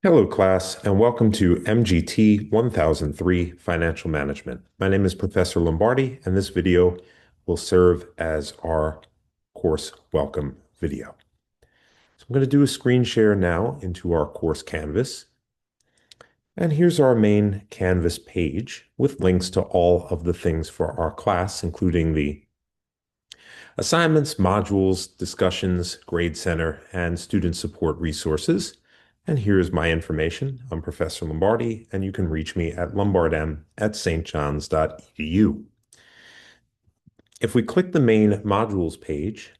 Hello, class, and welcome to MGT 1003 Financial Management. My name is Professor Lombardi, and this video will serve as our course welcome video. So I'm going to do a screen share now into our course Canvas. And here's our main Canvas page with links to all of the things for our class, including the assignments, modules, discussions, grade center, and student support resources. And here's my information. I'm Professor Lombardi, and you can reach me at lombardm@stjohns.edu. If we click the main modules page,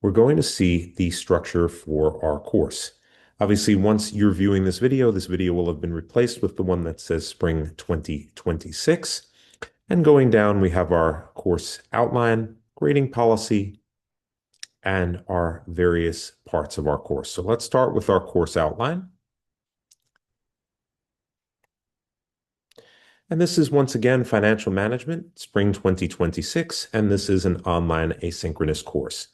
we're going to see the structure for our course. Obviously, once you're viewing this video will have been replaced with the one that says Spring 2026. And going down, we have our course outline, grading policy, and our various parts of our course. So let's start with our course outline. And this is once again Financial Management, Spring 2026, and this is an online asynchronous course.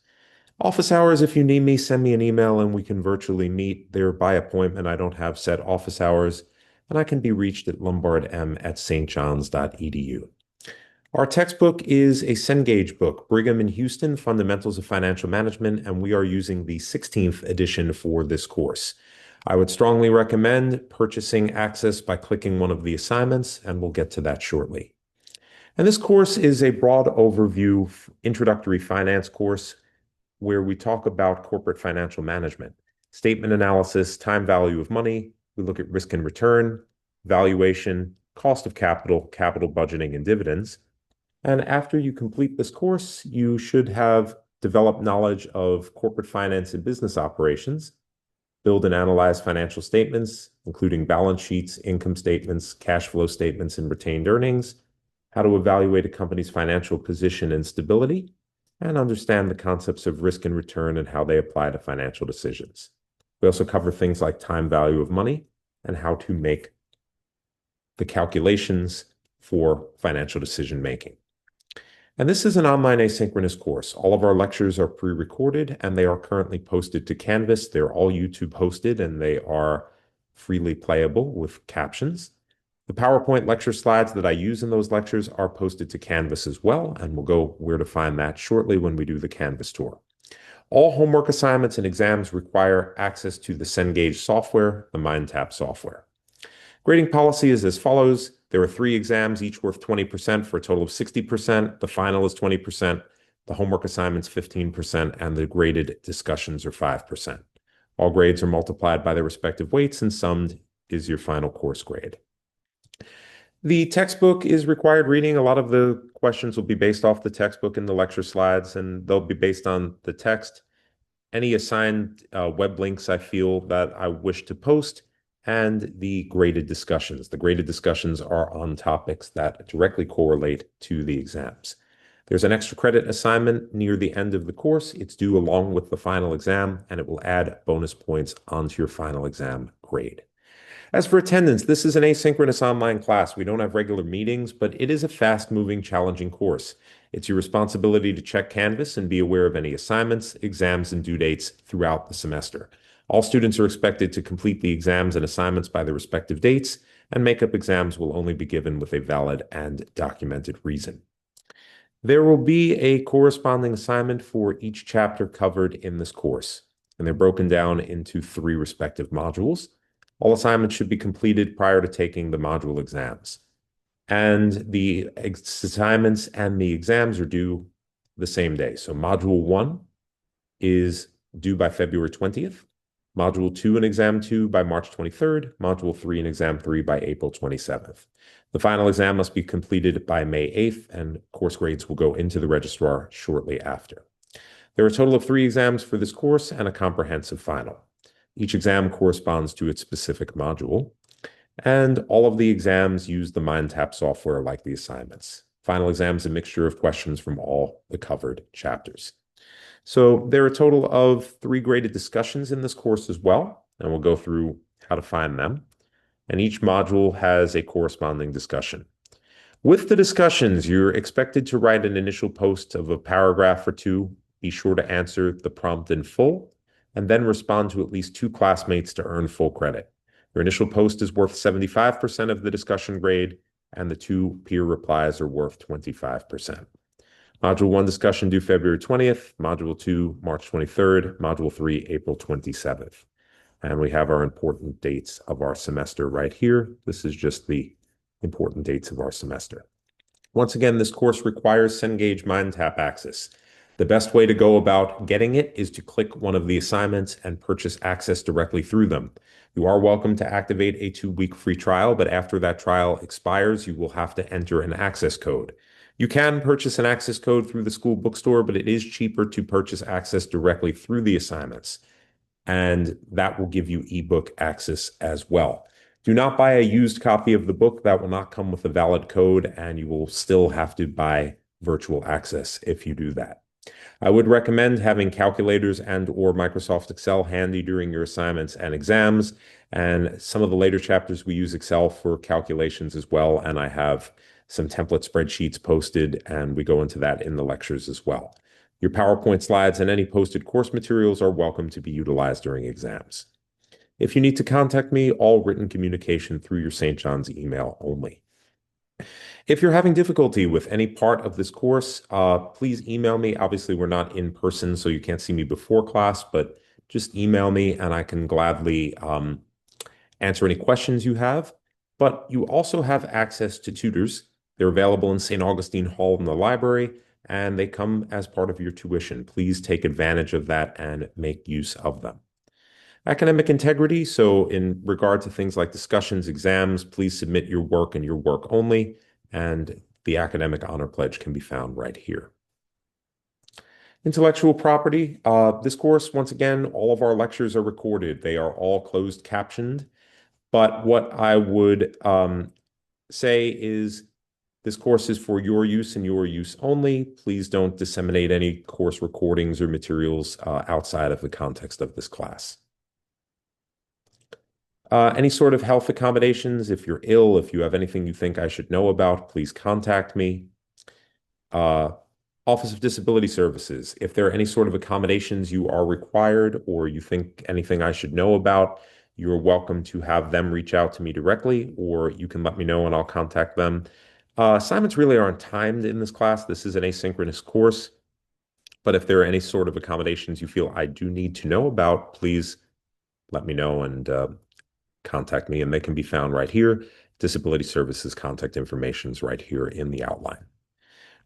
Office hours, if you need me, send me an email and we can virtually meet. They're by appointment. I don't have set office hours, and I can be reached at lombardm@stjohns.edu. Our textbook is a Cengage book, Brigham and Houston, Fundamentals of Financial Management, and we are using the 16th edition for this course. I would strongly recommend purchasing access by clicking one of the assignments, and we'll get to that shortly. And this course is a broad overview introductory finance course where we talk about corporate financial management, statement analysis, time value of money. We look at risk and return, valuation, cost of capital, capital budgeting, and dividends. And after you complete this course, you should have developed knowledge of corporate finance and business operations, build and analyze financial statements, including balance sheets, income statements, cash flow statements, and retained earnings, how to evaluate a company's financial position and stability, and understand the concepts of risk and return and how they apply to financial decisions. We also cover things like time value of money and how to make the calculations for financial decision making. And this is an online asynchronous course. All of our lectures are pre-recorded and they are currently posted to Canvas. They're all YouTube hosted and they are freely playable with captions. The PowerPoint lecture slides that I use in those lectures are posted to Canvas as well, and we'll go where to find that shortly when we do the Canvas tour. All homework assignments and exams require access to the Cengage software, the MindTap software. Grading policy is as follows. There are 3 exams, each worth 20% for a total of 60%. The final is 20%, the homework assignments 15%, and the graded discussions are 5%. All grades are multiplied by their respective weights and summed is your final course grade. The textbook is required reading. A lot of the questions will be based off the textbook and the lecture slides, and they'll be based on the text. Any assigned web links I feel that I wish to post, and the graded discussions. The graded discussions are on topics that directly correlate to the exams. There's an extra credit assignment near the end of the course. It's due along with the final exam, and it will add bonus points onto your final exam grade. As for attendance, this is an asynchronous online class. We don't have regular meetings, but it is a fast-moving, challenging course. It's your responsibility to check Canvas and be aware of any assignments, exams, and due dates throughout the semester. All students are expected to complete the exams and assignments by their respective dates, and makeup exams will only be given with a valid and documented reason. There will be a corresponding assignment for each chapter covered in this course, and they're broken down into 3 respective modules. All assignments should be completed prior to taking the module exams. And the assignments and the exams are due the same day. So Module 1 is due by February 20th. Module 2 and Exam 2 by March 23rd, Module 3 and Exam 3 by April 27th. The final exam must be completed by May 8th, and course grades will go into the registrar shortly after. There are a total of 3 exams for this course and a comprehensive final. Each exam corresponds to its specific module, and all of the exams use the MindTap software like the assignments. Final exam is a mixture of questions from all the covered chapters. So there are a total of 3 graded discussions in this course as well, and we'll go through how to find them. And each module has a corresponding discussion. With the discussions, you're expected to write an initial post of a paragraph or 2. Be sure to answer the prompt in full, and then respond to at least 2 classmates to earn full credit. Your initial post is worth 75% of the discussion grade, and the 2 peer replies are worth 25%. Module 1 discussion due February 20th, Module 2 March 23rd, Module 3 April 27th. And we have our important dates of our semester right here. This is just the important dates of our semester. Once again, this course requires Cengage MindTap access. The best way to go about getting it is to click one of the assignments and purchase access directly through them. You are welcome to activate a 2-week free trial, but after that trial expires, you will have to enter an access code. You can purchase an access code through the school bookstore, but it is cheaper to purchase access directly through the assignments, and that will give you ebook access as well. Do not buy a used copy of the book. That will not come with a valid code, and you will still have to buy virtual access if you do that. I would recommend having calculators and/or Microsoft Excel handy during your assignments and exams. And some of the later chapters, we use Excel for calculations as well. And I have some template spreadsheets posted, and we go into that in the lectures as well. Your PowerPoint slides and any posted course materials are welcome to be utilized during exams. If you need to contact me, all written communication through your St. John's email only. If you're having difficulty with any part of this course, please email me. Obviously, we're not in person, so you can't see me before class, but just email me and I can gladly answer any questions you have. But you also have access to tutors. They're available in St. Augustine Hall in the library, and they come as part of your tuition. Please take advantage of that and make use of them. Academic integrity. So in regard to things like discussions, exams, please submit your work and your work only. And the academic honor pledge can be found right here. Intellectual property. This course, once again, all of our lectures are recorded. They are all closed captioned. But what I would say is this course is for your use and your use only. Please don't disseminate any course recordings or materials outside of the context of this class. Any sort of health accommodations, if you're ill, if you have anything you think I should know about, please contact me. Office of Disability Services, if there are any sort of accommodations you are required or you think anything I should know about, you're welcome to have them reach out to me directly, or you can let me know and I'll contact them. Assignments really aren't timed in this class. This is an asynchronous course, but if there are any sort of accommodations you feel I do need to know about, please let me know and contact me, and they can be found right here. Disability Services contact information is right here in the outline.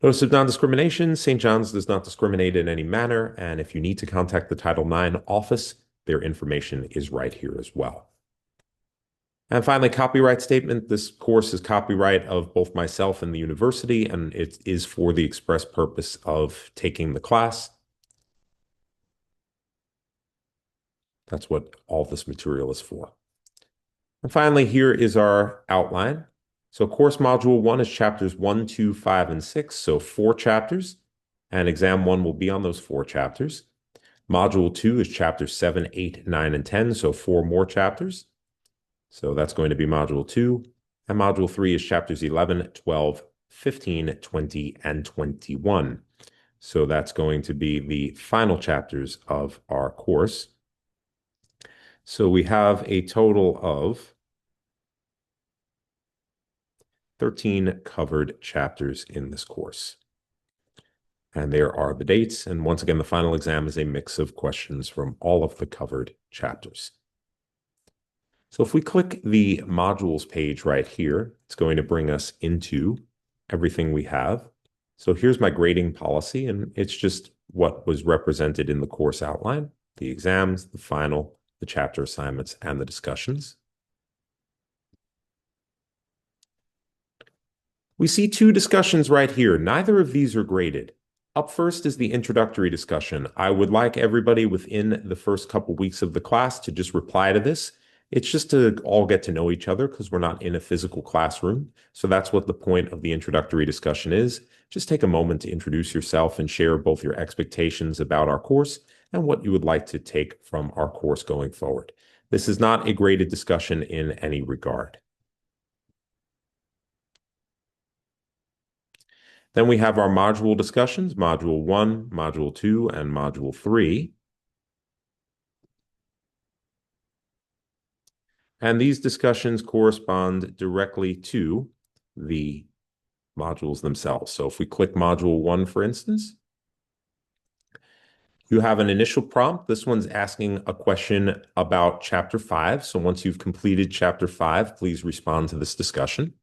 Notice of non-discrimination. St. John's does not discriminate in any manner, and if you need to contact the Title IX office, their information is right here as well. And finally, copyright statement. This course is copyright of both myself and the university, and it is for the express purpose of taking the class. That's what all this material is for. And finally, here is our outline. So course module 1 is chapters 1, 2, 5, and 6. So 4 chapters, and exam 1 will be on those 4 chapters. Module 2 is chapters 7, 8, 9, and 10. So 4 more chapters. So that's going to be module 2. And module 3 is chapters 11, 12, 15, 20, and 21. So that's going to be the final chapters of our course. So we have a total of 13 covered chapters in this course. And there are the dates. And once again, the final exam is a mix of questions from all of the covered chapters. So if we click the modules page right here, it's going to bring us into everything we have. So here's my grading policy, and it's just what was represented in the course outline: the exams, the final, the chapter assignments, and the discussions. We see 2 discussions right here. Neither of these are graded. Up first is the introductory discussion. I would like everybody within the first couple weeks of the class to just reply to this. It's just to all get to know each other because we're not in a physical classroom. So that's what the point of the introductory discussion is. Just take a moment to introduce yourself and share both your expectations about our course and what you would like to take from our course going forward. This is not a graded discussion in any regard. Then we have our module discussions, Module 1, Module 2, and Module 3. And these discussions correspond directly to the modules themselves. So if we click module 1, for instance, you have an initial prompt. This one's asking a question about chapter 5. So once you've completed chapter 5, please respond to this discussion.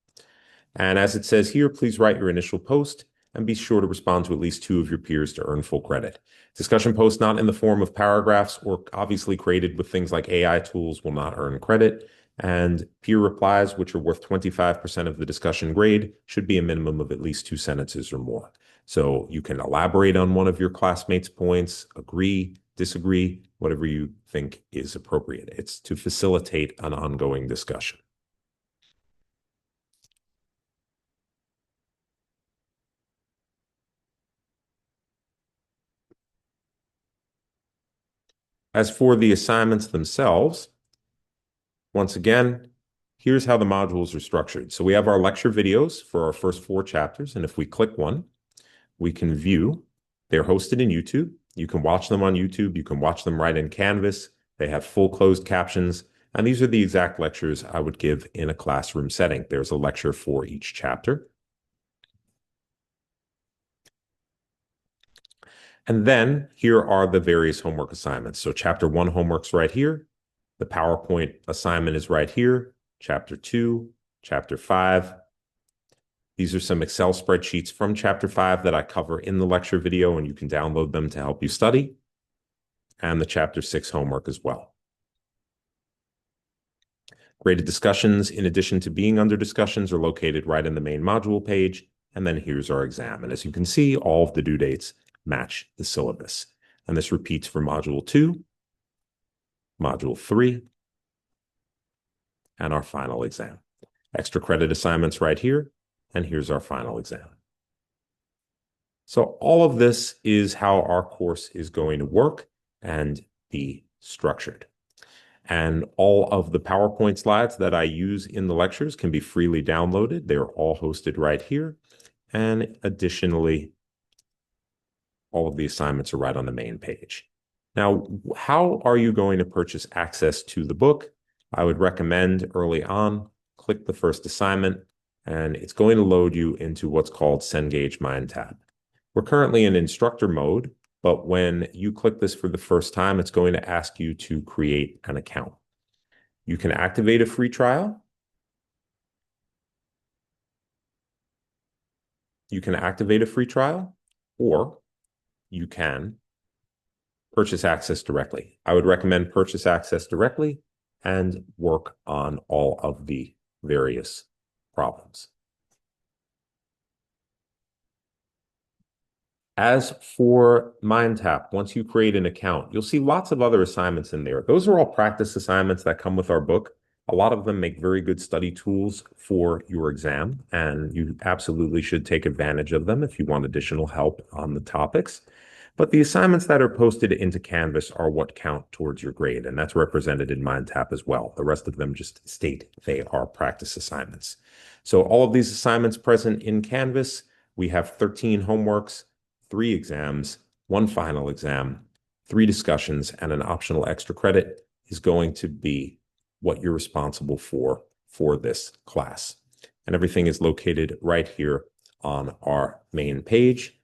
And as it says here, please write your initial post and be sure to respond to at least 2 of your peers to earn full credit. Discussion posts not in the form of paragraphs or obviously created with things like AI tools will not earn credit. And peer replies, which are worth 25% of the discussion grade, should be a minimum of at least 2 sentences or more. So you can elaborate on one of your classmates' points, agree, disagree, whatever you think is appropriate. It's to facilitate an ongoing discussion. As for the assignments themselves, once again, here's how the modules are structured. So we have our lecture videos for our first 4 chapters, and if we click one, we can view. They're hosted in YouTube. You can watch them on YouTube. You can watch them right in Canvas. They have full closed captions, and these are the exact lectures I would give in a classroom setting. There's a lecture for each chapter. And then here are the various homework assignments. So chapter 1 homework's right here. The PowerPoint assignment is right here. Chapter 2, chapter 5. These are some Excel spreadsheets from chapter 5 that I cover in the lecture video, and you can download them to help you study. And the chapter 6 homework as well. Graded discussions, in addition to being under discussions, are located right in the main module page. And then here's our exam. And as you can see, all of the due dates match the syllabus. And this repeats for module 2, module 3, and our final exam. Extra credit assignments right here, and here's our final exam. So all of this is how our course is going to work and be structured. And all of the PowerPoint slides that I use in the lectures can be freely downloaded. They're all hosted right here. And additionally, all of the assignments are right on the main page. Now, how are you going to purchase access to the book? I would recommend early on, click the first assignment, and it's going to load you into what's called Cengage Mind tab. We're currently in instructor mode, but when you click this for the first time, it's going to ask you to create an account. You can activate a free trial. Or you can purchase access directly. I would recommend purchase access directly and work on all of the various problems. As for MindTap, once you create an account, you'll see lots of other assignments in there. Those are all practice assignments that come with our book. A lot of them make very good study tools for your exam, and you absolutely should take advantage of them if you want additional help on the topics. But the assignments that are posted into Canvas are what count towards your grade, and that's represented in MindTap as well. The rest of them just state they are practice assignments. So all of these assignments present in Canvas, we have 13 homeworks, 3 exams, 1 final exam, 3 discussions, and an optional extra credit is going to be what you're responsible for this class. And everything is located right here on our main page,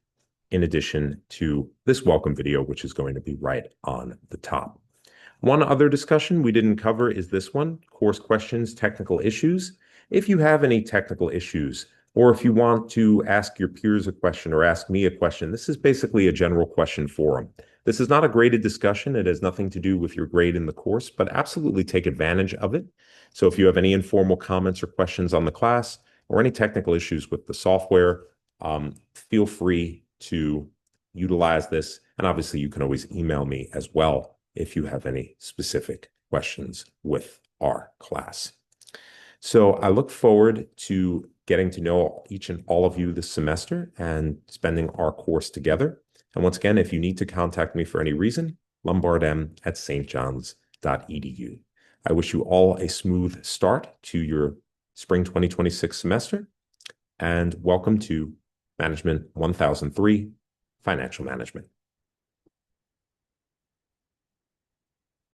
in addition to this welcome video, which is going to be right on the top. One other discussion we didn't cover is this one, course questions, technical issues. If you have any technical issues, or if you want to ask your peers a question or ask me a question, this is basically a general question forum. This is not a graded discussion. It has nothing to do with your grade in the course, but absolutely take advantage of it. So if you have any informal comments or questions on the class or any technical issues with the software, feel free to utilize this. And obviously, you can always email me as well if you have any specific questions with our class. So I look forward to getting to know each and all of you this semester and spending our course together. And once again, if you need to contact me for any reason, lombardm@stjohns.edu. I wish you all a smooth start to your spring 2026 semester, and welcome to Management 1003, Financial Management.